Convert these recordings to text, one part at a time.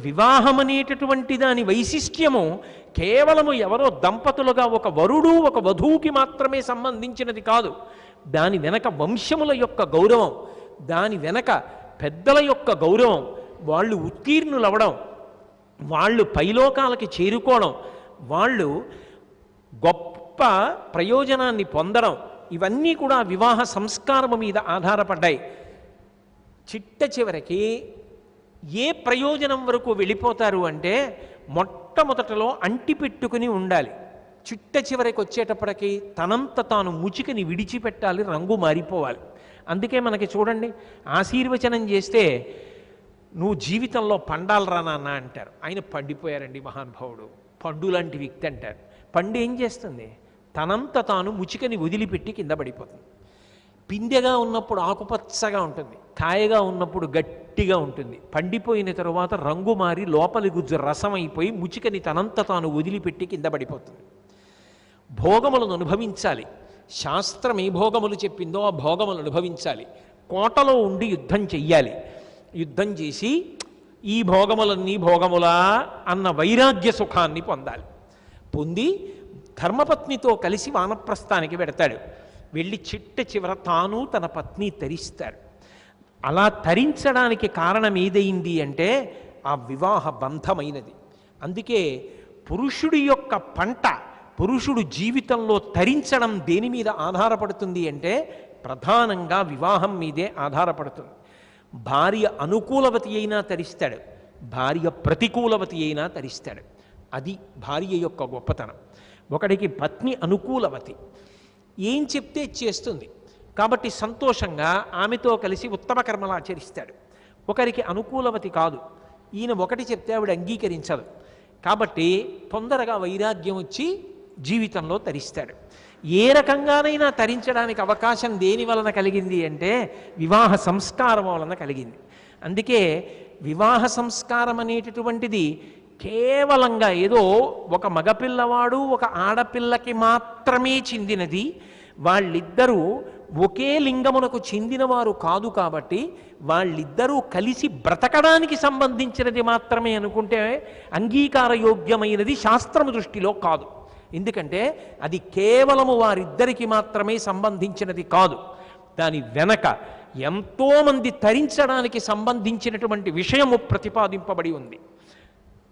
వివాహం అనేటటువంటి దాని వైశిష్ట్యము కేవలము ఎవరో దంపతులుగా ఒక వరుడు ఒక వధువుకి మాత్రమే సంబంధించినది కాదు. దాని వెనక వంశముల యొక్క గౌరవం, దాని వెనక పెద్దల యొక్క గౌరవం, వాళ్ళు ఉత్తీర్ణులవడం, వాళ్ళు పైలోకాలకి చేరుకోవడం, వాళ్ళు గొప్ప ప్రయోజనాన్ని పొందడం, ఇవన్నీ కూడా వివాహ సంస్కారము మీద ఆధారపడ్డాయి. చిట్ట చివరికి ఏ ప్రయోజనం వరకు వెళ్ళిపోతారు అంటే మొట్టమొదటలో అంటిపెట్టుకుని ఉండాలి. చిట్ట చివరికి వచ్చేటప్పటికి తనంత తాను ముచికని విడిచిపెట్టాలి, రంగు మారిపోవాలి. అందుకే మనకి చూడండి, ఆశీర్వచనం చేస్తే నువ్వు జీవితంలో పండాలరా నాన్న అంటారు. ఆయన పండిపోయారండి మహానుభావుడు, పండు లాంటి వ్యక్తి అంటారు. పండు ఏం చేస్తుంది? తనంత తాను ముచికని వదిలిపెట్టి కింద పడిపోతుంది. పిందెగా ఉన్నప్పుడు ఆకుపచ్చగా ఉంటుంది, కాయగా ఉన్నప్పుడు గట్టిగా ఉంటుంది. పండిపోయిన తరువాత రంగు మారి లోపలి గుజ్జు రసమైపోయి ముచికని తనంత తాను వదిలిపెట్టి కింద పడిపోతుంది. భోగములను అనుభవించాలి. శాస్త్రం ఏ భోగములు చెప్పిందో ఆ భోగములు అనుభవించాలి. కోటలో ఉండి యుద్ధం చెయ్యాలి. యుద్ధం చేసి ఈ భోగములన్నీ భోగములా అన్న వైరాగ్య సుఖాన్ని పొందాలి. పొంది ధర్మపత్నితో కలిసి వానప్రస్థానికి వెడతాడు. వెళ్ళి చిట్ట చివర తాను తన పత్ని తరిస్తారు. అలా తరించడానికి కారణం ఏదైంది అంటే ఆ వివాహ బంధమైనది. అందుకే పురుషుడి యొక్క పంట, పురుషుడు జీవితంలో తరించడం దేని మీద ఆధారపడుతుంది అంటే ప్రధానంగా వివాహం మీదే ఆధారపడుతుంది. భార్య అనుకూలవతి అయినా తరిస్తాడు, భార్య ప్రతికూలవతి అయినా తరిస్తాడు. అది భార్య యొక్క గొప్పతనం. ఒకడికి పత్ని అనుకూలవతి, ఏం చెప్తే చేస్తుంది కాబట్టి సంతోషంగా ఆమెతో కలిసి ఉత్తమ కర్మలు ఆచరిస్తాడు. ఒకరికి అనుకూలవతి కాదు, ఈయన ఒకటి చెప్తే ఆవిడ అంగీకరించదు కాబట్టి తొందరగా వైరాగ్యం వచ్చి జీవితంలో తరిస్తాడు. ఏ రకంగానైనా తరించడానికి అవకాశం దేని వలన కలిగింది అంటే వివాహ సంస్కారం వలన కలిగింది. అందుకే వివాహ సంస్కారం అనేటటువంటిది కేవలంగా ఏదో ఒక మగపిల్లవాడు ఒక ఆడపిల్లకి మాత్రమే చెందినది, వాళ్ళిద్దరూ ఒకే లింగమునకు చెందినవారు కాదు కాబట్టి వాళ్ళిద్దరూ కలిసి బ్రతకడానికి సంబంధించినది మాత్రమే అనుకుంటే అంగీకారయోగ్యమైనది శాస్త్రము దృష్టిలో కాదు. ఎందుకంటే అది కేవలము వారిద్దరికి మాత్రమే సంబంధించినది కాదు. దాని వెనక ఎంతోమంది తరించడానికి సంబంధించినటువంటి విషయము ప్రతిపాదింపబడి ఉంది.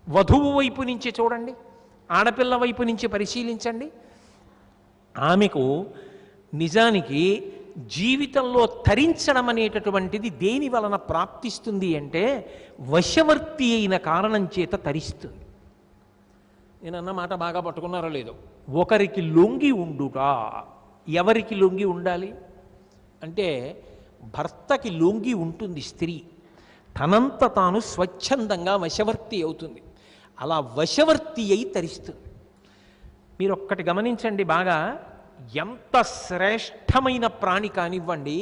వధువు వైపు నుంచి చూడండి, ఆడపిల్ల వైపు నుంచి పరిశీలించండి. ఆమెకు నిజానికి జీవితంలో తరించడం అనేటటువంటిది దేని వలన ప్రాప్తిస్తుంది అంటే వశవర్తి అయిన కారణం చేత తరిస్తుంది. నేను అన్న మాట బాగా పట్టుకున్నారో లేదో. ఒకరికి లొంగి ఉండుట. ఎవరికి లొంగి ఉండాలి అంటే భర్తకి లొంగి ఉంటుంది స్త్రీ, తనంత తాను స్వచ్ఛందంగా వశవర్తి అవుతుంది. అలా వశవర్తి అయి తరిస్తుంది. మీరు ఒక్కటి గమనించండి బాగా, ఎంత శ్రేష్టమైన ప్రాణి కానివ్వండి,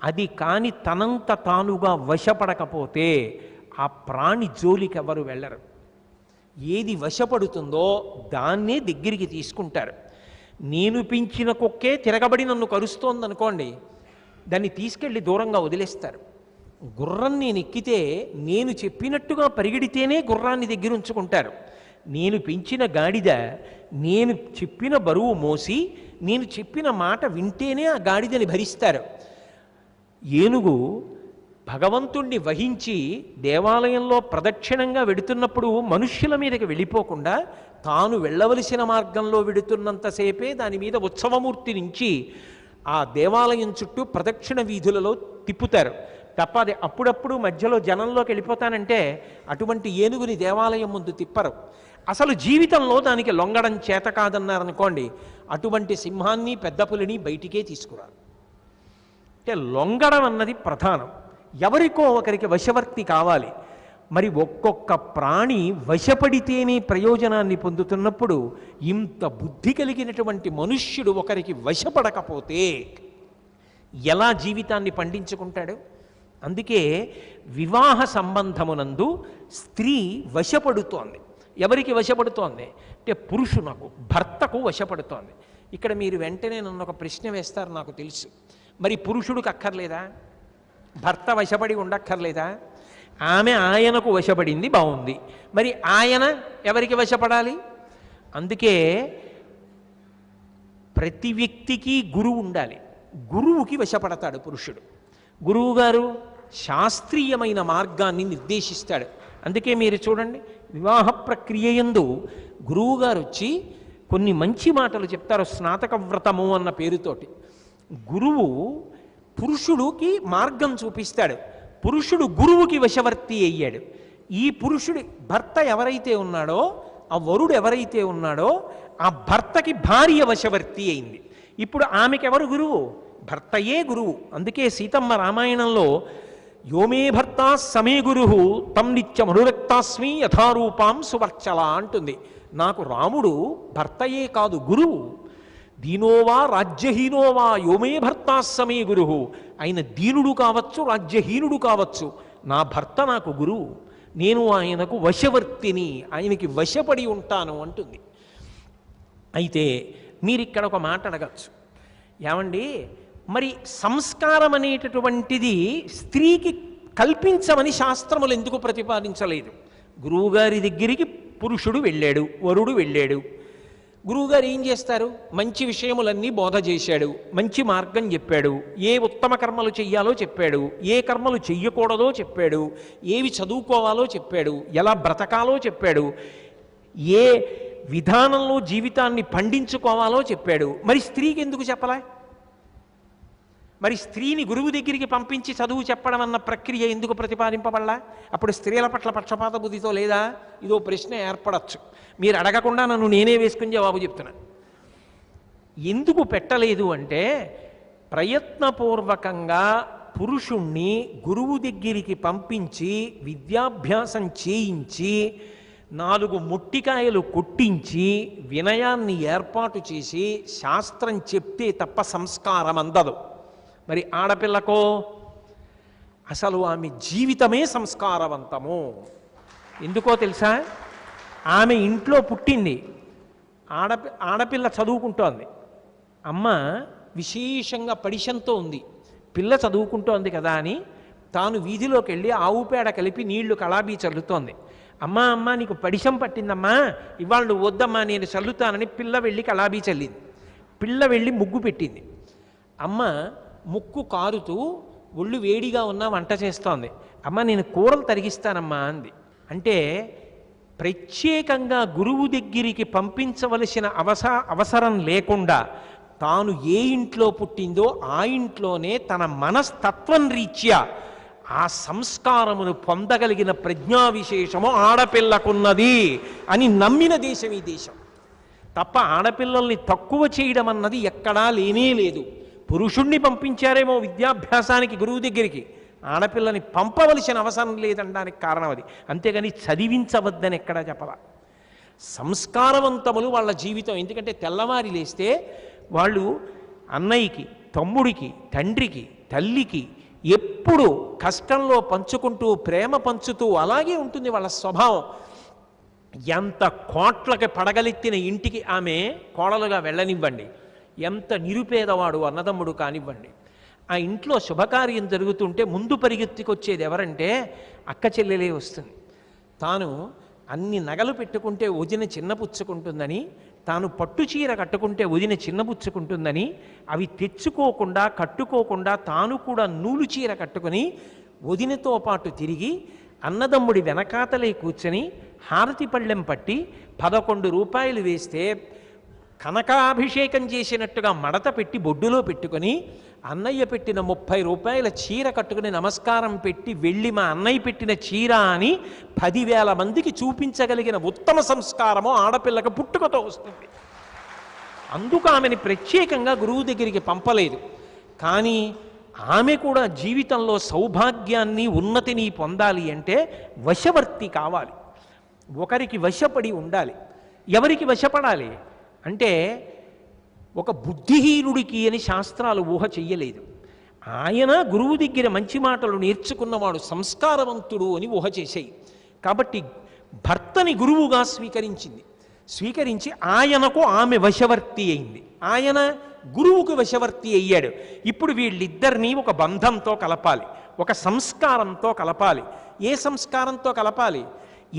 అది కాని తనంత తానుగా వశపడకపోతే ఆ ప్రాణి జోలికి ఎవరు వెళ్ళరు. ఏది వశపడుతుందో దాన్నే దగ్గరికి తీసుకుంటారు. నేను పెంచిన కుక్కే తిరగబడి నన్ను కరుస్తోందనుకోండి, దాన్ని తీసుకెళ్ళి దూరంగా వదిలేస్తారు. గుర్రం నేను ఎక్కితే నేను చెప్పినట్టుగా పరిగెడితేనే గుర్రాన్ని దగ్గర ఉంచుకుంటారు. నేను పెంచిన గాడిద నేను చెప్పిన బరువు మోసి నేను చెప్పిన మాట వింటేనే ఆ గాడిదని భరిస్తారు. ఏనుగు భగవంతుణ్ణి వహించి దేవాలయంలో ప్రదక్షిణంగా వెడుతున్నప్పుడు మనుష్యుల మీదకి వెళ్ళిపోకుండా తాను వెళ్ళవలసిన మార్గంలో వెడుతున్నంతసేపే దాని మీద ఉత్సవమూర్తి నుంచి ఆ దేవాలయం చుట్టూ ప్రదక్షిణ వీధులలో తిప్పుతారు తప్ప అది అప్పుడప్పుడు మధ్యలో జనంలోకి వెళ్ళిపోతానంటే అటువంటి ఏనుగుని దేవాలయం ముందు తిప్పరు. అసలు జీవితంలో దానికి లొంగడం చేత కాదన్నారనుకోండి, అటువంటి సింహాన్ని పెద్ద పులిని బయటికే తీసుకురారు. అంటే లొంగడం అన్నది ప్రధానం. ఎవరికో ఒకరికి వశవర్తి కావాలి. మరి ఒక్కొక్క ప్రాణి వశపడితేనే ప్రయోజనాన్ని పొందుతున్నప్పుడు ఇంత బుద్ధి కలిగినటువంటి మనుష్యుడు ఒకరికి వశపడకపోతే ఎలా జీవితాన్ని పండించుకుంటాడు? అందుకే వివాహ సంబంధమునందు స్త్రీ వశపడుతోంది. ఎవరికి వశపడుతోంది అంటే పురుషునకు, భర్తకు వశపడుతోంది. ఇక్కడ మీరు వెంటనే నన్ను ఒక ప్రశ్న వేస్తారు, నాకు తెలుసు. మరి పురుషుడికి అక్కర్లేదా? భర్త వశపడి ఉండక్కర్లేదా? ఆమె ఆయనకు వశపడింది, బాగుంది. మరి ఆయన ఎవరికి వశపడాలి? అందుకే ప్రతి వ్యక్తికి గురువు ఉండాలి. గురువుకి వశపడతాడు పురుషుడు. గురువుగారు శాస్త్రీయమైన మార్గాన్ని నిర్దేశిస్తాడు. అందుకే మీరు చూడండి, వివాహ ప్రక్రియ యందు గురువుగారు వచ్చి కొన్ని మంచి మాటలు చెప్తారు. స్నాతక వ్రతము అన్న పేరుతోటి గురువు పురుషుడికి మార్గం చూపిస్తాడు. పురుషుడు గురువుకి వశవర్తి అయ్యాడు. ఈ పురుషుడి భర్త ఎవరైతే ఉన్నాడో, ఆ వరుడు ఎవరైతే ఉన్నాడో, ఆ భర్తకి భార్య వశవర్తి అయింది. ఇప్పుడు ఆమెకెవరు గురువు? భర్తయే గురువు. అందుకే సీతమ్మ రామాయణంలో యోమే భర్త సమే గురు తం నిత్యం అనురక్తాస్మి యథారూపాం సువర్చల అంటుంది. నాకు రాముడు భర్తయే కాదు, గురువు. దీనోవా రాజ్యహీనోవా యోమే భర్త సమే గురు. ఆయన దీనుడు కావచ్చు, రాజ్యహీనుడు కావచ్చు, నా భర్త నాకు గురువు. నేను ఆయనకు వశవర్తిని, ఆయనకి వశపడి ఉంటాను అంటుంది. అయితే మీరు ఇక్కడ ఒక మాట అడగచ్చు, ఏమండి మరి సంస్కారం అనేటటువంటిది స్త్రీకి కల్పించమని శాస్త్రములు ఎందుకు ప్రతిపాదించలేదు? గురువుగారి దగ్గరికి పురుషుడు వెళ్ళాడు, వరుడు వెళ్ళాడు. గురువుగారు ఏం చేస్తారు? మంచి విషయములన్నీ బోధ చేశాడు, మంచి మార్గం చెప్పాడు, ఏ ఉత్తమ కర్మలు చెయ్యాలో చెప్పాడు, ఏ కర్మలు చెయ్యకూడదో చెప్పాడు, ఏవి చదువుకోవాలో చెప్పాడు, ఎలా బ్రతకాలో చెప్పాడు, ఏ విధానంలో జీవితాన్ని పండించుకోవాలో చెప్పాడు. మరి స్త్రీకి ఎందుకు చెప్పలే? మరి స్త్రీని గురువు దగ్గరికి పంపించి చదువు చెప్పడం అన్న ప్రక్రియ ఎందుకు ప్రతిపాదింపబడలా? అప్పుడు స్త్రీల పట్ల పక్షపాత బుద్ధితో లేదా? ఇదో ప్రశ్న ఏర్పడచ్చు. మీరు అడగకుండా నన్ను నేనే వేసుకుని జవాబు చెప్తున్నా. ఎందుకు పెట్టలేదు అంటే, ప్రయత్నపూర్వకంగా పురుషుణ్ణి గురువు దగ్గరికి పంపించి విద్యాభ్యాసం చేయించి 4 మొట్టికాయలు కొట్టించి వినయాన్ని ఏర్పాటు చేసి శాస్త్రం చెప్తే తప్ప సంస్కారం అందదు. మరి ఆడపిల్లకో అసలు ఆమె జీవితమే సంస్కారవంతము. ఎందుకో తెలుసా? ఆమె ఇంట్లో పుట్టింది, ఆడపిల్ల చదువుకుంటోంది. అమ్మ విశేషంగా పడిశంతో ఉంది, పిల్ల చదువుకుంటోంది కదా అని తాను వీధిలోకి వెళ్ళి ఆవు పేడ కలిపి నీళ్లు కళాబీ చల్లుతోంది. అమ్మా అమ్మ నీకు పడిశం పట్టిందమ్మా, ఇవాళ నువ్వు వద్దమ్మా నేను చల్లుతానని పిల్ల వెళ్ళి కళాబీ చల్లింది. పిల్ల వెళ్ళి ముగ్గు పెట్టింది. అమ్మ ముక్కు కారుతూ ఒళ్ళు వేడిగా ఉన్న వంట చేస్తోంది. అమ్మ నేను కూరలు తరిగిస్తానమ్మా అంది. అంటే ప్రత్యేకంగా గురువు దగ్గరికి పంపించవలసిన అవసరం లేకుండా తాను ఏ ఇంట్లో పుట్టిందో ఆ ఇంట్లోనే తన మనస్తత్వం రీత్యా ఆ సంస్కారమును పొందగలిగిన ప్రజ్ఞా విశేషము ఆడపిల్లకున్నది అని నమ్మిన దేశం ఈ దేశం. తప్ప ఆడపిల్లల్ని తక్కువ చేయడం అన్నది ఎక్కడా లేనే లేదు. పురుషుణ్ణి పంపించారేమో విద్యాభ్యాసానికి గురువు దగ్గరికి, ఆడపిల్లని పంపవలసిన అవసరం లేదనడానికి కారణం అది. అంతేగాని చదివించవద్దని ఎక్కడా చెప్పాల. సంస్కారవంతములు వాళ్ళ జీవితం. ఎందుకంటే తెల్లవారి లేస్తే వాళ్ళు అన్నయ్యకి, తమ్ముడికి, తండ్రికి, తల్లికి ఎప్పుడు కష్టంలో పంచుకుంటూ ప్రేమ పంచుతూ అలాగే ఉంటుంది వాళ్ళ స్వభావం. ఎంత కోట్లకి పడగలెత్తిన ఇంటికి ఆమె కోడలుగా వెళ్ళనివ్వండి, ఎంత నిరుపేదవాడు అన్నదమ్ముడు కానివ్వండి, ఆ ఇంట్లో శుభకార్యం జరుగుతుంటే ముందు పరిగెత్తుకొచ్చేది ఎవరంటే అక్క చెల్లెలే వస్తుంది. తాను అన్ని నగలు పెట్టుకుంటే వదిన చిన్నపుచ్చుకుంటుందని, తాను పట్టు చీర కట్టుకుంటే వదిన చిన్నపుచ్చుకుంటుందని అవి తెచ్చుకోకుండా కట్టుకోకుండా తాను కూడా నూలు చీర కట్టుకుని వదినతో పాటు తిరిగి అన్నదమ్ముడి వెనకాతలే కూర్చొని హారతి పళ్ళెం పట్టి 11 రూపాయలు వేస్తే కనకాభిషేకం చేసినట్టుగా మడత పెట్టి బొడ్డులో పెట్టుకొని అన్నయ్య పెట్టిన 30 రూపాయల చీర కట్టుకుని నమస్కారం పెట్టి వెళ్ళి మా అన్నయ్య పెట్టిన చీర అని 10,000 మందికి చూపించగలిగిన ఉత్తమ సంస్కారము ఆడపిల్లకి పుట్టుకతో వస్తుంది. అందుకు ఆమెని ప్రత్యేకంగా గురువు దగ్గరికి పంపలేదు. కానీ ఆమె కూడా జీవితంలో సౌభాగ్యాన్ని ఉన్నతిని పొందాలి అంటే వశవర్తి కావాలి, ఒకరికి వశపడి ఉండాలి. ఎవరికి వశపడాలి అంటే ఒక బుద్ధిహీనుడికి అని శాస్త్రాలు ఊహ చెయ్యలేదు. ఆయన గురువు దగ్గర మంచి మాటలు నేర్చుకున్నవాడు సంస్కారవంతుడు అని ఊహ చేశాయి. కాబట్టి భర్తని గురువుగా స్వీకరించి ఆయనకు ఆమె వశవర్తి అయింది, ఆయన గురువుకు వశవర్తి అయ్యాడు. ఇప్పుడు వీళ్ళిద్దరినీ ఒక బంధంతో కలపాలి. ఒక సంస్కారంతో కలపాలి. ఏ సంస్కారంతో కలపాలి?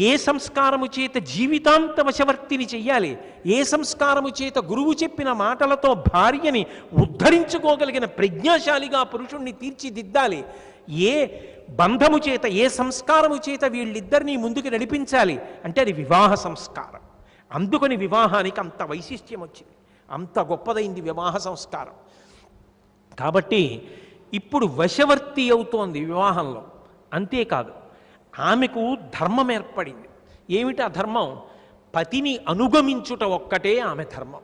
ఏ సంస్కారము చేత జీవితాంత వశవర్తిని చెయ్యాలి? ఏ సంస్కారము చేత గురువు చెప్పిన మాటలతో భార్యని ఉద్ధరించుకోగలిగిన ప్రజ్ఞాశాలిగా పురుషుణ్ణి తీర్చిదిద్దాలి? ఏ బంధము చేత, ఏ సంస్కారము చేత వీళ్ళిద్దరినీ ముందుకు నడిపించాలి అంటే అది వివాహ సంస్కారం. అందుకని వివాహానికి అంత వైశిష్ట్యం వచ్చింది, అంత గొప్పదైంది వివాహ సంస్కారం. కాబట్టి ఇప్పుడు వశవర్తి అవుతోంది వివాహంలో. అంతేకాదు, ఆమెకు ధర్మం ఏర్పడింది. ఏమిటి ఆ ధర్మం? పతిని అనుగమించుట ఒక్కటే ఆమె ధర్మం.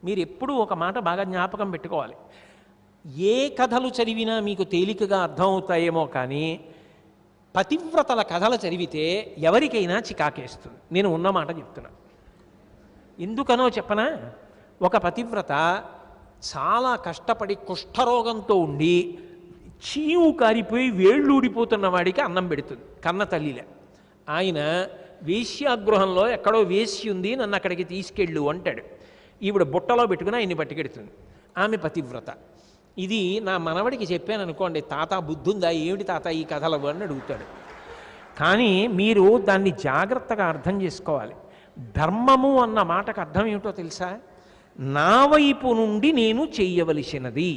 మీరు ఎప్పుడూ ఒక మాట బాగా జ్ఞాపకం పెట్టుకోవాలి. ఏ కథలు చదివినా మీకు తేలికగా అర్థమవుతాయేమో కానీ పతివ్రతల కథలు చదివితే ఎవరికైనా చికాకేస్తుంది. నేను ఉన్నమాట చెప్తున్నా. ఎందుకనో చెప్పనా? ఒక పతివ్రత చాలా కష్టపడి కుష్ఠరోగంతో ఉండి చీవు కారిపోయి వేళ్ళు ఊడిపోతున్న వాడికి అన్నం పెడుతుంది, కన్న తల్లిలే. ఆయన వేశ్యాగృహంలో ఎక్కడో వేసి ఉంది, నన్ను అక్కడికి తీసుకెళ్ళు అంటాడు. ఈవిడ బుట్టలో పెట్టుకుని ఆయన్ని పట్టుకెడుతుంది. ఆమె పతివ్రత. ఇది నా మనవడికి చెప్పాను అనుకోండి, తాత బుద్ధుందా, ఏమిటి తాత ఈ కథలు అని అడుగుతాడు. కానీ మీరు దాన్ని జాగ్రత్తగా అర్థం చేసుకోవాలి. ధర్మము అన్న మాటకు అర్థం ఏమిటో తెలుసా? నా వైపు నుండి నేను చెయ్యవలసినది.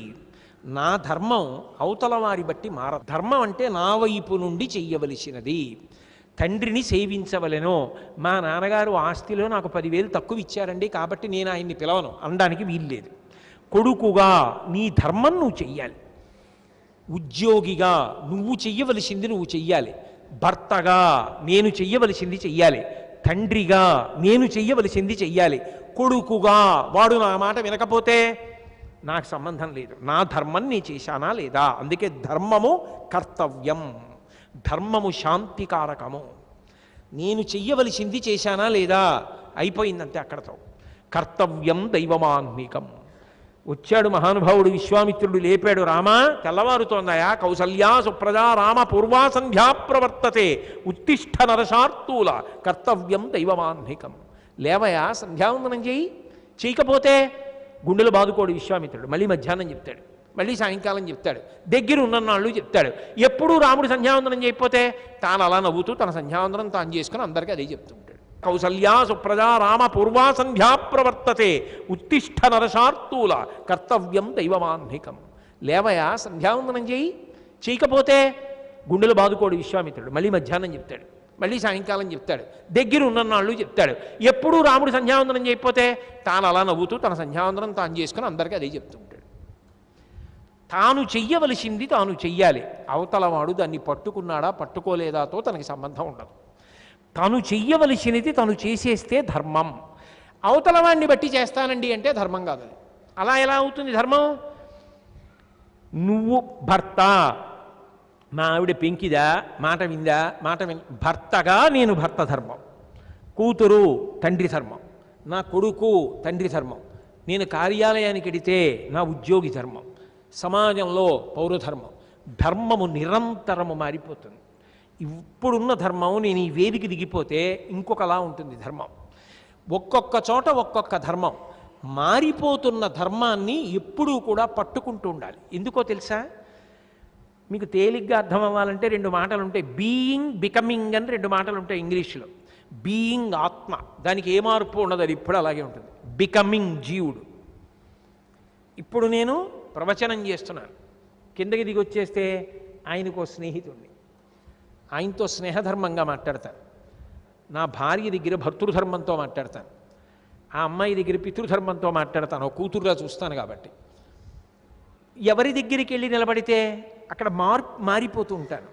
నా ధర్మం అవతల వారి బట్టి మారదు. ధర్మం అంటే నా వైపు నుండి చెయ్యవలసినది. తండ్రిని సేవించవలెను. మా నాన్నగారు ఆస్తిలో నాకు 10,000 తక్కువ ఇచ్చారండి కాబట్టి నేను ఆయన్ని పిలవను అనడానికి వీల్లేదు. కొడుకుగా నీ ధర్మం నువ్వు చెయ్యాలి. ఉద్యోగిగా నువ్వు చెయ్యవలసింది నువ్వు చెయ్యాలి. భర్తగా నేను చెయ్యవలసింది చెయ్యాలి. తండ్రిగా నేను చెయ్యవలసింది చెయ్యాలి. కొడుకుగా వాడు నా మాట వినకపోతే నాకు సంబంధం లేదు. నా ధర్మం నీ చేశానా లేదా? అందుకే ధర్మము కర్తవ్యం, ధర్మము శాంతికారకము. నేను చెయ్యవలసింది చేశానా లేదా? అయిపోయిందంతే అక్కడతో. కర్తవ్యం దైవమాన్నికం. వచ్చాడు మహానుభావుడు విశ్వామిత్రుడు, లేపాడు. రామా, తెల్లవారుతోందయా. కౌసల్యా సుప్రజా రామ పూర్వా సంధ్యా ప్రవర్తతే ఉత్తిష్ట నరశార్తూల కర్తవ్యం దైవమాన్నికం. లేవయా, సంధ్యావందనం చేయి. చేయకపోతే గుండెలు బాదుకోడు విశ్వామిత్రుడు. మళ్ళీ మధ్యాహ్నం చెప్తాడు, మళ్ళీ సాయంకాలం చెప్తాడు, దగ్గర ఉన్నన్నాళ్ళు చెప్తాడు. ఎప్పుడూ రాముడు సంధ్యావందనం చేయకపోతే తాను అలా నవ్వుతూ తన సంధ్యావందనం తాను చేసుకుని అందరికీ అదే చెప్తూ ఉంటాడు. కౌసల్యా సుప్రజా రామ పూర్వా సంధ్యా ప్రవర్తతే ఉత్తిష్ట నరశార్తూల కర్తవ్యం దైవమాన్నికం. లేవయా, సంధ్యావందనం చేయి. చేయకపోతే గుండెలు బాదుకోడు విశ్వామిత్రుడు. మళ్ళీ మధ్యాహ్నం చెప్తాడు, మళ్ళీ సాయంకాలం చెప్తాడు, దగ్గర ఉన్నన్నాళ్ళు చెప్తాడు. ఎప్పుడూ రాముడు సంధ్యావందనం చేయకపోతే తాను అలా నవ్వుతూ తన సంధ్యావందనం తాను చేసుకుని అందరికీ అదే చెప్తూ ఉంటాడు. తాను చెయ్యవలసింది తాను చెయ్యాలి. అవతలవాడు దాన్ని పట్టుకున్నాడా పట్టుకోలేదాతో తనకి సంబంధం ఉండదు. తాను చెయ్యవలసినది తను చేసేస్తే ధర్మం. అవతలవాడిని బట్టి చేస్తానండి అంటే ధర్మం కాదు. అది అలా ఎలా అవుతుంది ధర్మం? నువ్వు భర్త, మా ఆవిడ పెంకిదా, మాట విందా, భర్తగా నేను భర్త ధర్మం, కూతురు తండ్రి ధర్మం, నా కొడుకు తండ్రి ధర్మం, నేను కార్యాలయానికి వెడితే నా ఉద్యోగి ధర్మం, సమాజంలో పౌరధర్మం. ధర్మము నిరంతరము మారిపోతుంది. ఇప్పుడున్న ధర్మం నేను ఈ వేదిక దిగిపోతే ఇంకొకలా ఉంటుంది ధర్మం. ఒక్కొక్క చోట ఒక్కొక్క ధర్మం. మారిపోతున్న ధర్మాన్ని ఎప్పుడూ కూడా పట్టుకుంటూ ఉండాలి. ఎందుకో తెలుసా? మీకు తేలిగ్గా అర్థం అవ్వాలంటే 2 మాటలు ఉంటాయి. బీయింగ్, బికమింగ్ అని 2 మాటలు ఉంటాయి ఇంగ్లీష్లో. బీయింగ్ ఆత్మ, దానికి ఏ మార్పు ఉండదు, అది ఇప్పుడు అలాగే ఉంటుంది. బికమింగ్ జీవుడు. ఇప్పుడు నేను ప్రవచనం చేస్తున్నాను, కిందకి దిగి వచ్చేస్తే ఆయనకో స్నేహితుడిని, ఆయనతో స్నేహధర్మంగా మాట్లాడతాను. నా భార్య దగ్గర భర్తృధర్మంతో మాట్లాడతాను, ఆ అమ్మాయి దగ్గర పితృధర్మంతో మాట్లాడతాను. ఒక కూతురుగా చూస్తాను కాబట్టి. ఎవరి దగ్గరికి వెళ్ళి నిలబడితే అక్కడ మారిపోతూ ఉంటాను.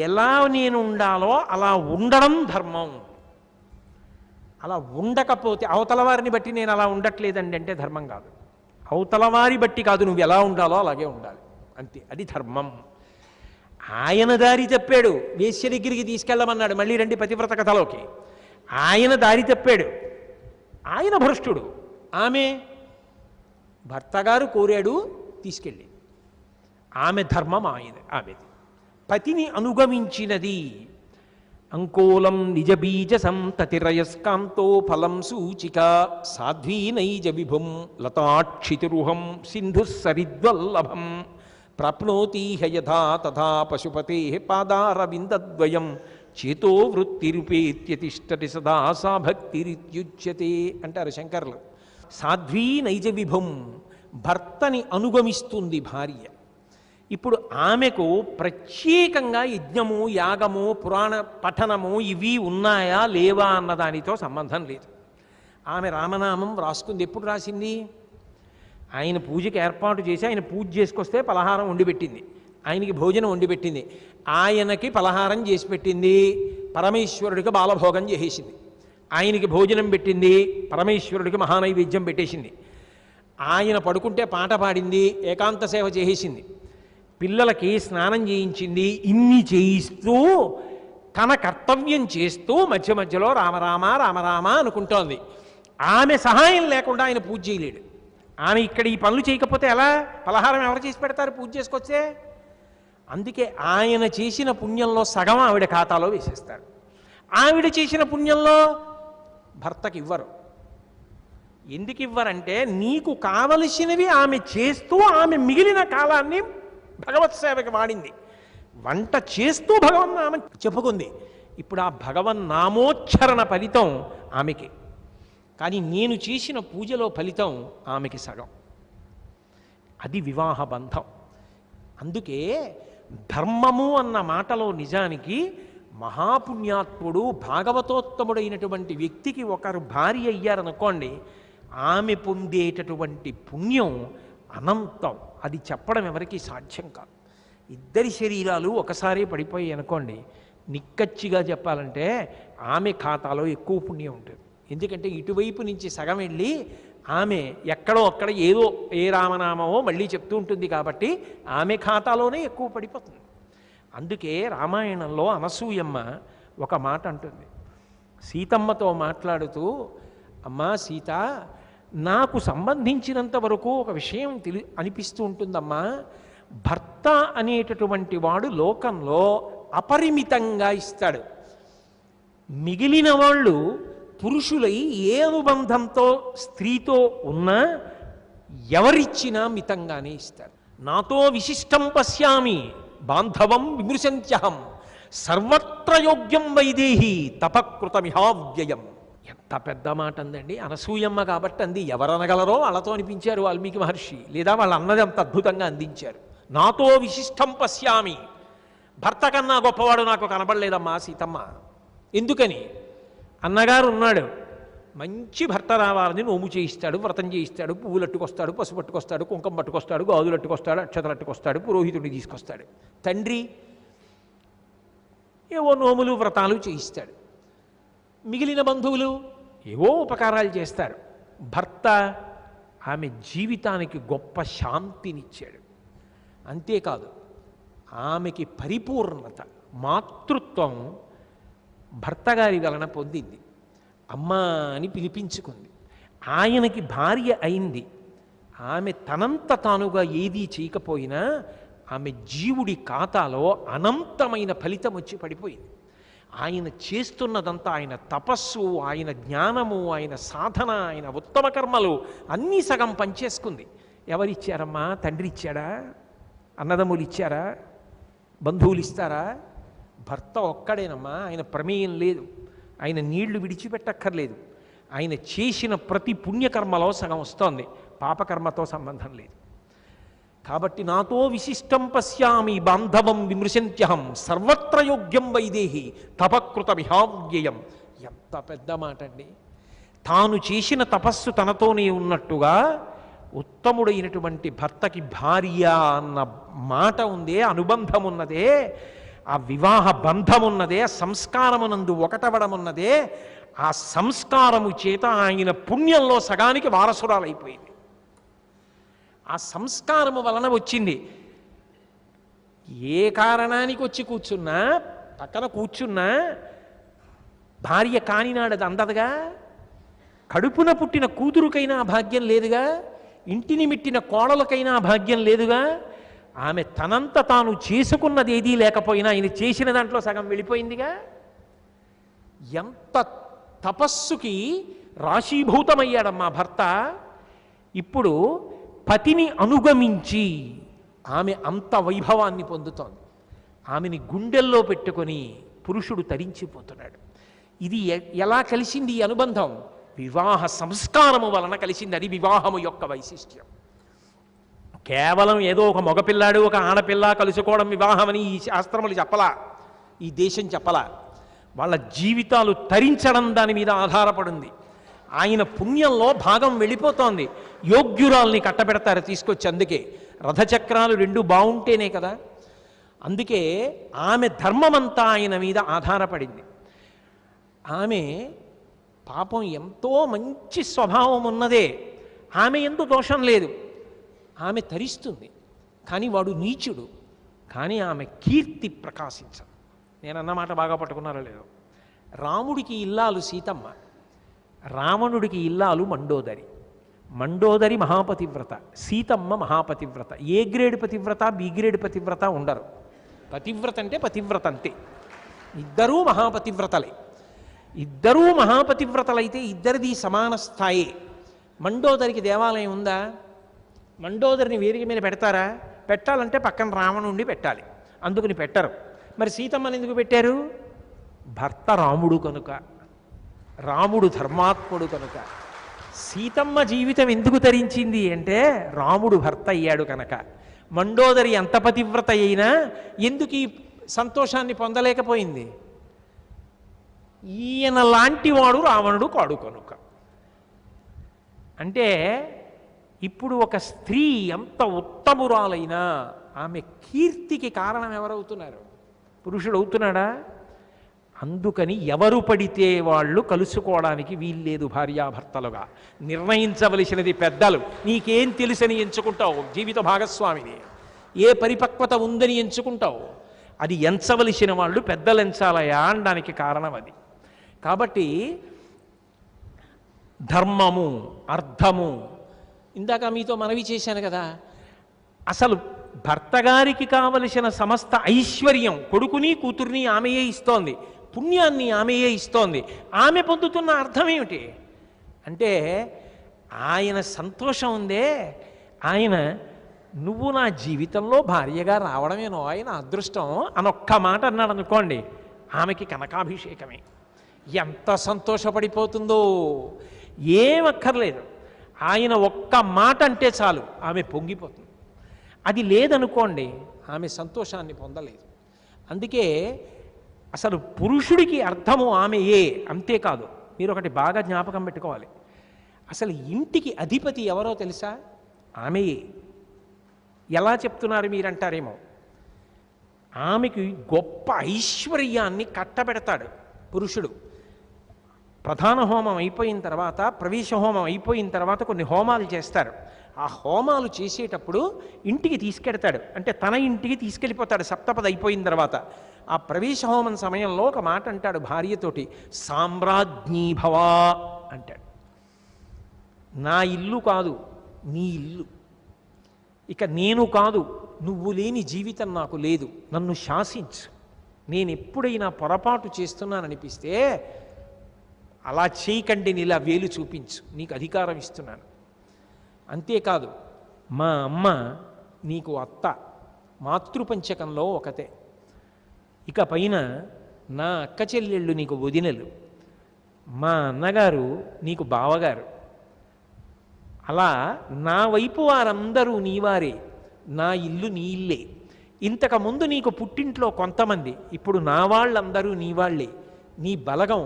ఎలా నేను ఉండాలో అలా ఉండడం ధర్మం. అలా ఉండకపోతే అవతల వారిని బట్టి నేను అలా ఉండట్లేదండి అంటే ధర్మం కాదు. అవతల వారి బట్టి కాదు, నువ్వు ఎలా ఉండాలో అలాగే ఉండాలి, అంతే. అది ధర్మం. ఆయన దారి తప్పాడు, వేశ్య దగ్గరికి తీసుకెళ్ళమన్నాడు. మళ్ళీ రండి పతివ్రత కథలోకి. ఆయన దారి తప్పాడు, ఆయన భ్రష్టుడు. ఆమె భర్తగారు కోరాడు, తీసుకెళ్ళి. ఆమె ధర్మం ఆమెది. పతిని అనుగమించినది. అంకోలం నిజబీజ సంతతిరయస్కాంతో ఫలం సూచిక సాధ్వీ నైజ విభుం లతాక్షితిరుహం సింధు సరిద్వల్లభం ప్రాప్నోతి యథా తథా పశుపతే పాదారవిందద్వయం చేతో వృత్తిరుపేత్యతిష్టతి సదా సా భక్తిరిత్యుచ్యతే అంటారు శంకర్లు. సాధ్వీ నైజ విభుం, భర్తని అనుగమిస్తుంది భార్య. ఇప్పుడు ఆమెకు ప్రత్యేకంగా యజ్ఞము, యాగము, పురాణ పఠనము ఇవి ఉన్నాయా లేవా అన్నదానితో సంబంధం లేదు. ఆమె రామనామం రాసుకుంది. ఎప్పుడు రాసింది? ఆయన పూజకి ఏర్పాటు చేసి ఆయన పూజ చేసుకొస్తే పలహారం వండి పెట్టింది, ఆయనకి భోజనం వండి పెట్టింది, ఆయనకి పలహారం చేసి పెట్టింది, పరమేశ్వరుడికి బాలభోగం చేసేసింది, ఆయనకి భోజనం పెట్టింది, పరమేశ్వరుడికి మహానైవేద్యం పెట్టేసింది, ఆయన పడుకుంటే పాట పాడింది, ఏకాంత సేవ చేసేసింది, పిల్లలకి స్నానం చేయించింది. ఇన్ని చేయిస్తూ తన కర్తవ్యం చేస్తూ మధ్య మధ్యలో రామరామ రామరామ అనుకుంటోంది. ఆమె సహాయం లేకుండా ఆయన పూజ చేయలేడు. ఆమె ఇక్కడ ఈ పనులు చేయకపోతే ఎలా? పలహారం ఎవరు చేసి పెడతారు పూజ చేసుకొచ్చే? అందుకే ఆయన చేసిన పుణ్యంలో సగం ఆవిడ ఖాతాలో వేసేస్తారు. ఆవిడ చేసిన పుణ్యంలో భర్తకి ఇవ్వరు. ఎందుకు ఇవ్వరంటే నీకు కావలసినవి ఆమె చేస్తూ ఆమె మిగిలిన కాలాన్ని భగవత్ సేవకి వాడింది. వంట చేస్తూ భగవన్నామం చెప్పుకుంది. ఇప్పుడు ఆ భగవన్నామోచ్చరణ ఫలితం ఆమెకి, కానీ నేను చేసిన పూజలో ఫలితం ఆమెకి సగం. అది వివాహ బంధం. అందుకే ధర్మము అన్న మాటలో నిజానికి మహాపుణ్యాత్ముడు భాగవతోత్తముడైనటువంటి వ్యక్తికి ఒకరు భార్య అయ్యారనుకోండి, ఆమె పొందేటటువంటి పుణ్యం అనంతం. అది చెప్పడం ఎవరికీ సాధ్యం కాదు. ఇద్దరి శరీరాలు ఒకసారి పడిపోయి అనుకోండి, నిక్కచ్చిగా చెప్పాలంటే ఆమె ఖాతాలో ఎక్కువ పుణ్యం ఉంటుంది. ఎందుకంటే ఇటువైపు నుంచి సగం వెళ్ళి ఆమె ఎక్కడో అక్కడ ఏదో ఏ రామనామమో మళ్ళీ చెప్తూ ఉంటుంది కాబట్టి ఆమె ఖాతాలోనే ఎక్కువ పడిపోతుంది. అందుకే రామాయణంలో అనసూయమ్మ ఒక మాట అంటుంది. సీతమ్మతో మాట్లాడుతూ, అమ్మా సీత, నాకు సంబంధించినంత వరకు ఒక విషయం అనిపిస్తూ ఉంటుందమ్మా, భర్త అనేటటువంటి వాడు లోకంలో అపరిమితంగా ఇస్తాడు. మిగిలిన వాళ్ళు పురుషులై ఏ అనుబంధంతో స్త్రీతో ఉన్నా ఎవరిచ్చినా మితంగానే ఇస్తారు. నాతో విశిష్టం పశ్యామి బాంధవం విమృశంత్యహం సర్వత్ర యోగ్యం వైదేహి తపకృతమిహావ్యయం. ఎంత పెద్ద మాట అందండి. అనసూయమ్మ కాబట్టి అంది. ఎవరనగలరో వాళ్ళతో అనిపించారు వాల్మీకి మహర్షి, లేదా వాళ్ళు అన్నది అంత అద్భుతంగా అందించారు. నాతో విశిష్టం పశ్యామి, భర్త కన్నా గొప్పవాడు నాకు కనబడలేదమ్మా సీతమ్మ. ఎందుకని? అన్నగారు ఉన్నాడు, మంచి భర్త రావాలని నోము చేయిస్తాడు, వ్రతం చేయిస్తాడు, పువ్వులు అట్టుకొస్తాడు, పసుపు పట్టుకొస్తాడు, కుంకం పట్టుకొస్తాడు, గాజులు అట్టుకొస్తాడు, అక్షతలు అట్టుకొస్తాడు, పురోహితుడిని తీసుకొస్తాడు. తండ్రి ఏవో నోములు వ్రతాలు చేయిస్తాడు. మిగిలిన బంధువులు ఏవో ఉపకారాలు చేస్తారు. భర్త ఆమె జీవితానికి గొప్ప శాంతినిచ్చాడు. అంతేకాదు, ఆమెకి పరిపూర్ణత, మాతృత్వం భర్త గారి వలన పొందింది. అమ్మా అని పిలిపించుకుంది. ఆయనకి భార్య అయింది. ఆమె తనంత తానుగా ఏదీ చేయకపోయినా ఆమె జీవుడి ఖాతాలో అనంతమైన ఫలితం వచ్చి పడిపోయింది. ఆయన చేస్తున్నదంతా, ఆయన తపస్సు, ఆయన జ్ఞానము, ఆయన సాధన, ఆయన ఉత్తమ కర్మలు అన్నీ సగం పనిచేసుకుంది. ఎవరిచ్చారమ్మా? తండ్రి ఇచ్చాడా? అన్నదమ్ములు ఇచ్చారా? బంధువులు ఇస్తారా? భర్త ఒక్కడేనమ్మా. ఆయన ప్రమేయం లేదు. ఆయన నీళ్లు విడిచిపెట్టక్కర్లేదు. ఆయన చేసిన ప్రతి పుణ్యకర్మలో సగం వస్తోంది, పాపకర్మతో సంబంధం లేదు. కాబట్టి నాతో విశిష్టం పశ్యామి బాంధవం విమృశంత్యహం సర్వత్ర యోగ్యం వైదేహి తపకృతమిహావ్యయం. ఎంత పెద్ద మాట అండి. తాను చేసిన తపస్సు తనతోనే ఉన్నట్టుగా ఉత్తముడైనటువంటి భర్తకి భార్య అన్న మాట ఉందే, అనుబంధం ఉన్నదే, ఆ వివాహ బంధం ఉన్నదే, సంస్కారమునందు ఒకటవడమున్నదే, ఆ సంస్కారము చేత ఆయన పుణ్యంలో సగానికి వారసురాలైపోయింది. ఆ సంస్కారము వలన వచ్చింది. ఏ కారణానికి వచ్చి కూర్చున్నా, పక్కన కూర్చున్నా భార్య కానినాడది అందదుగా. కడుపున పుట్టిన కూతురుకైనా భాగ్యం లేదుగా, ఇంటిని మిట్టిన కోడలకైనా భాగ్యం లేదుగా. ఆమె తనంత తాను చేసుకున్నది ఏదీ లేకపోయినా ఆయన చేసిన దాంట్లో సగం వెళ్ళిపోయిందిగా. ఎంత తపస్సుకి రాశీభూతమయ్యాడమ్మా భర్త. ఇప్పుడు పతిని అనుగమించి ఆమె అంత వైభవాన్ని పొందుతోంది. ఆమెని గుండెల్లో పెట్టుకొని పురుషుడు తరించిపోతున్నాడు. ఇది ఎలా కలిసింది ఈ అనుబంధం? వివాహ సంస్కారము వలన కలిసింది. అది వివాహము యొక్క వైశిష్ట్యం. కేవలం ఏదో ఒక మగపిల్లాడు ఒక ఆడపిల్ల కలుసుకోవడం వివాహమని ఈ శాస్త్రములు చెప్పలా, ఈ దేశం చెప్పలా. వాళ్ళ జీవితాలు తరించడం దాని మీద ఆధారపడింది. ఆయన పుణ్యంలో భాగం వెళ్ళిపోతోంది. యోగ్యురాల్ని కట్టబెడతారు తీసుకొచ్చి. అందుకే రథచక్రాలు రెండు బాగుంటేనే కదా. అందుకే ఆమె ధర్మమంతా ఆయన మీద ఆధారపడింది. ఆమె పాపం ఎంతో మంచి స్వభావం ఉన్నదే, ఆమె ఎందు దోషం లేదు, ఆమె తరిస్తుంది. కానీ వాడు నీచుడు, కానీ ఆమె కీర్తి ప్రకాశించదు. నేను అన్నమాట బాగా పట్టుకున్నారో లేదో. రాముడికి ఇల్లాలు సీతమ్మ, రావణుడికి ఇల్లాలు మండోదరి. మండోదరి మహాపతివ్రత, సీతమ్మ మహాపతివ్రత. ఏ గ్రేడ్ పతివ్రత, బి గ్రేడ్ పతివ్రత ఉండరు. పతివ్రత అంటే పతివ్రత అంతే. ఇద్దరూ మహాపతివ్రతలే. ఇద్దరూ మహాపతివ్రతలైతే ఇద్దరిది సమాన స్థాయి. మండోదరికి దేవాలయం ఉందా? మండోదరిని వేదిక మీద పెడతారా? పెట్టాలంటే పక్కన రావణుండి పెట్టాలి, అందుకని పెట్టరు. మరి సీతమ్మని ఎందుకు పెట్టారు? భర్త రాముడు కనుక, రాముడు ధర్మాత్ముడు కనుక. సీతమ్మ జీవితం ఎందుకు తరించింది అంటే రాముడు భర్త అయ్యాడు కనుక. మండోదరి ఎంత పతివ్రత అయినా ఎందుకు ఈ సంతోషాన్ని పొందలేకపోయింది? ఈయన లాంటి వాడు రావణుడు కాడు కనుక. అంటే ఇప్పుడు ఒక స్త్రీ ఎంత ఉత్తమురాలైనా ఆమె కీర్తికి కారణం ఎవరవుతున్నారు? పురుషుడు అవుతున్నాడా? అందుకని ఎవరు పడితే వాళ్ళు కలుసుకోవడానికి వీల్లేదు భార్యాభర్తలుగా. నిర్ణయించవలసినది పెద్దలు. నీకేం తెలుసని ఎంచుకుంటావు జీవిత భాగస్వామిని? ఏ పరిపక్వత ఉందని ఎంచుకుంటావు? అది ఎంచవలసిన వాళ్ళు పెద్దలు ఎంచాలయా అనడానికి కారణం అది. కాబట్టి ధర్మము, అర్థము, ఇందాక మీతో మనవి చేశాను కదా, అసలు భర్త గారికి కావలసిన సమస్త ఐశ్వర్యం కొడుకుని కూతుర్ని ఆమెయే ఇస్తోంది, పుణ్యాన్ని ఆమెయే ఇస్తోంది. ఆమె పొందుతున్న అర్థం ఏమిటి అంటే ఆయన సంతోషం ఉందే, ఆయన నువ్వు నా జీవితంలో భార్యగా రావడమేనో ఆయన అదృష్టం అనొక్క మాట అన్నాడు అనుకోండి, ఆమెకి కనకాభిషేకమే. ఎంత సంతోషపడిపోతుందో. ఏమక్కర్లేదు, ఆయన ఒక్క మాట అంటే చాలు ఆమె పొంగిపోతుంది. అది లేదనుకోండి ఆమె సంతోషాన్ని పొందలేదు. అందుకే అసలు పురుషుడికి అర్థము ఆమెయే. అంతేకాదు, మీరు ఒకటి బాగా జ్ఞాపకం పెట్టుకోవాలి, అసలు ఇంటికి అధిపతి ఎవరో తెలుసా? ఆమెయే. ఎలా చెప్తున్నారు మీరంటారేమో. ఆమెకి గొప్ప ఐశ్వర్యాన్ని కట్టబెడతాడు పురుషుడు. ప్రధాన హోమం అయిపోయిన తర్వాత, ప్రవేశ హోమం అయిపోయిన తర్వాత కొన్ని హోమాలు చేస్తారు. ఆ హోమాలు చేసేటప్పుడు ఇంటికి తీసుకెడతాడు, అంటే తన ఇంటికి తీసుకెళ్ళిపోతాడు సప్తపది అయిపోయిన తర్వాత. ఆ ప్రవేశ హోమం సమయంలో ఒక మాట అంటాడు భార్యతోటి, సామ్రాజ్ఞీభవా అంటాడు. నా ఇల్లు కాదు నీ ఇల్లు, ఇక నేను కాదు నువ్వు లేని జీవితం నాకు లేదు, నన్ను శాసించు. నేను ఎప్పుడైనా పొరపాటు చేస్తున్నాననిపిస్తే అలా చేయకండి, ఇలా వేలు చూపించు, నీకు అధికారం ఇస్తున్నాను. అంతేకాదు, మా అమ్మ నీకు అత్త, మాతృపంచకంలో ఒకతే. ఇక పైన నా అక్క చెల్లెళ్ళు నీకు వదినలు, మా అన్నగారు నీకు బావగారు. అలా నా వైపు వారందరూ నీవారే, నా ఇల్లు నీ ఇల్లే. ఇంతకుముందు నీకు పుట్టింట్లో కొంతమంది, ఇప్పుడు నా వాళ్ళందరూ నీ వాళ్ళే. నీ బలగం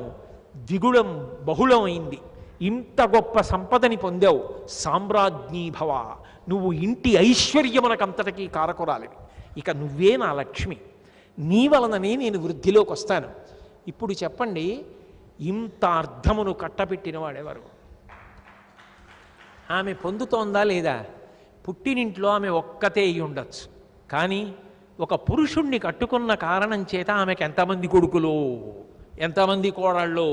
దిగుడం బహుళం అయింది, ఇంత గొప్ప సంపదని పొందావు. సామ్రాజ్ఞీభవ, నువ్వు ఇంటి ఐశ్వర్యమునకంతటికీ కారకురాలివి. ఇక నువ్వే నా లక్ష్మి, నీ వలననే నేను వృద్ధిలోకి వస్తాను. ఇప్పుడు చెప్పండి, ఇంత అర్థమును కట్టబెట్టిన వాడెవరు? ఆమె పొందుతోందా లేదా? పుట్టినింట్లో ఆమె ఒక్కతే అయి ఉండొచ్చు, కానీ ఒక పురుషుణ్ణి కట్టుకున్న కారణం చేత ఆమెకు ఎంతమంది కొడుకులు, ఎంతమంది కోడళ్ళు,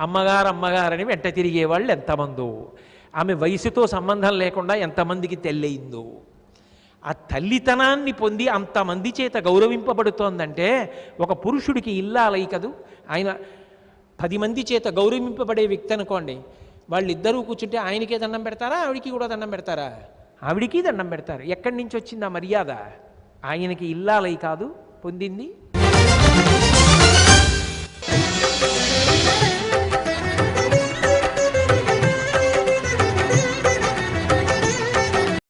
అమ్మగారని వెంట తిరిగేవాళ్ళు ఎంతమందో, ఆమె వయసుతో సంబంధం లేకుండా ఎంతమందికి తెల్లయిందో. ఆ తల్లితనాన్ని పొంది అంతమంది చేత గౌరవింపబడుతోందంటే ఒక పురుషుడికి ఇల్లాలై కదూ. ఆయన 10 మంది చేత గౌరవింపబడే వ్యక్తి అనుకోండి, వాళ్ళిద్దరూ కూర్చుంటే ఆయనకే దండం పెడతారా, ఆవిడికి కూడా దండం పెడతారా? ఆవిడికి దండం పెడతారు. ఎక్కడి నుంచి వచ్చింది ఆ మర్యాద? ఆయనకి ఇల్లాలై కాదు పొందింది,